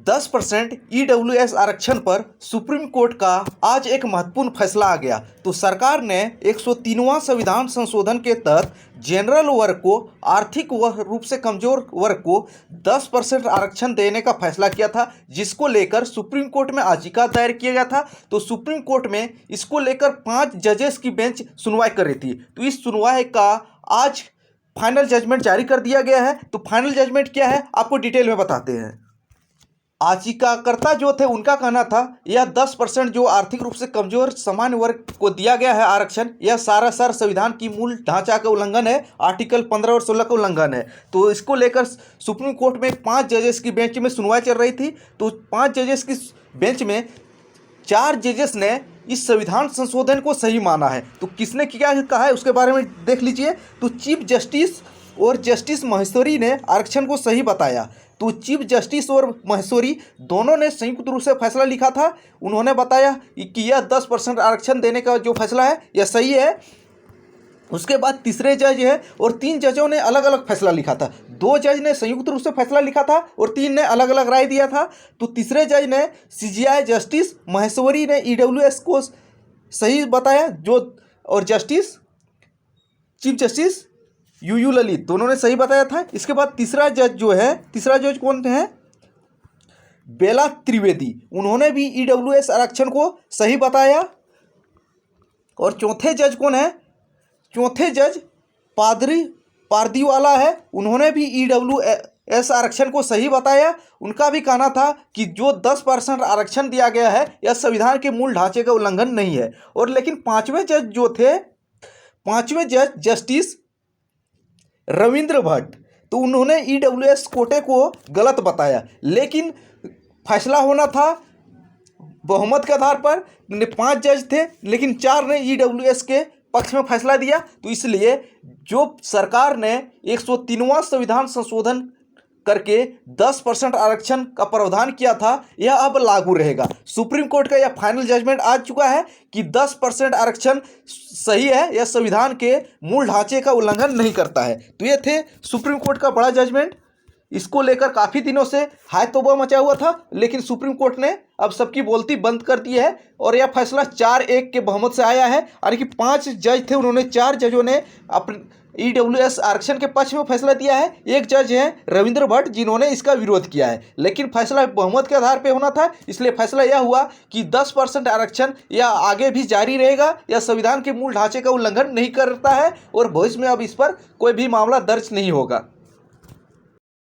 10% EWS आरक्षण पर supreme court का आज एक महत्वपूर्ण फैसला आ गया। तो सरकार ने 103वां संविधान संशोधन के तहत जनरल वर्ग को, आर्थिक रूप से कमजोर वर्ग को 10% आरक्षण देने का फैसला किया था, जिसको लेकर सुप्रीम कोर्ट में याचिका दायर किया गया था। तो सुप्रीम कोर्ट में इसको लेकर 5 जजेस की बेंच सुनवाई कर रही थी। तो इस सुनवाई का आज फाइनल जजमेंट जारी कर दिया गया है। तो फाइनल जजमेंट क्या है आपको डिटेल में बताते हैं। याचिकाकर्ता जो थे उनका कहना था यह 10% जो आर्थिक रूप से कमजोर सामान्य वर्ग को दिया गया है आरक्षण, यह सारा संविधान की मूल ढांचा का उल्लंघन है, आर्टिकल 15 और 16 का उल्लंघन है। तो इसको लेकर सुप्रीम कोर्ट में 5 जजेस की बेंच में सुनवाई चल रही थी। तो 5 जजेस की बेंच में 4 जजेस ने इस संविधान संशोधन को सही माना है। तो किसने क्या कहा है उसके बारे में देख लीजिए। तो चीफ जस्टिस और जस्टिस महेश्वरी ने आरक्षण को सही बताया। तो चीफ जस्टिस और महेश्वरी दोनों ने संयुक्त रूप से फैसला लिखा था। उन्होंने बताया कि यह 10% आरक्षण देने का जो फैसला है यह सही है। उसके बाद तीसरे जज है और 3 जजों ने अलग अलग फैसला लिखा था। 2 जज ने संयुक्त रूप से फैसला लिखा था और 3 ने अलग अलग राय दिया था। तो तीसरे जज ने सीजीआई जस्टिस महेश्वरी ने ईडब्ल्यूएस को सही बताया और चीफ जस्टिस यूयू ललित दोनों ने सही बताया था। इसके बाद तीसरा जज कौन है? बेला त्रिवेदी, उन्होंने भी ईडब्ल्यूएस आरक्षण को सही बताया। और चौथे जज कौन है? चौथे जज पारदीवाला है, उन्होंने भी ईडब्ल्यूएस आरक्षण को सही बताया। उनका भी कहना था कि जो 10% आरक्षण दिया गया है यह संविधान के मूल ढांचे का उल्लंघन नहीं है। और लेकिन पांचवें जज जस्टिस रविंद्र भट्ट, तो उन्होंने ईडब्ल्यूएस कोटे को गलत बताया। लेकिन फैसला होना था बहुमत के आधार पर। 5 जज थे लेकिन 4 ने ईडब्ल्यूएस के पक्ष में फैसला दिया। तो इसलिए जो सरकार ने 103वां संविधान संशोधन करके 10% आरक्षण का प्रावधान किया था यह अब लागू रहेगा। सुप्रीम कोर्ट का यह फाइनल जजमेंट आ चुका है कि 10% आरक्षण सही है, यह संविधान के मूल ढांचे का उल्लंघन नहीं करता है। तो ये थे सुप्रीम कोर्ट का बड़ा जजमेंट। इसको लेकर काफ़ी दिनों से हाय तौबा मचा हुआ था, लेकिन सुप्रीम कोर्ट ने अब सबकी बोलती बंद कर दी है और यह फैसला 4-1 के बहुमत से आया है। यानी कि 5 जज थे, उन्होंने 4 जजों ने अपने ईडब्ल्यूएस आरक्षण के पक्ष में फैसला दिया है। एक जज हैं रविंद्र भट्ट जिन्होंने इसका विरोध किया है। लेकिन फैसला बहुमत के आधार पर होना था, इसलिए फैसला यह हुआ कि 10% आरक्षण यह आगे भी जारी रहेगा, यह संविधान के मूल ढांचे का उल्लंघन नहीं करता है और भविष्य में अब इस पर कोई भी मामला दर्ज नहीं होगा।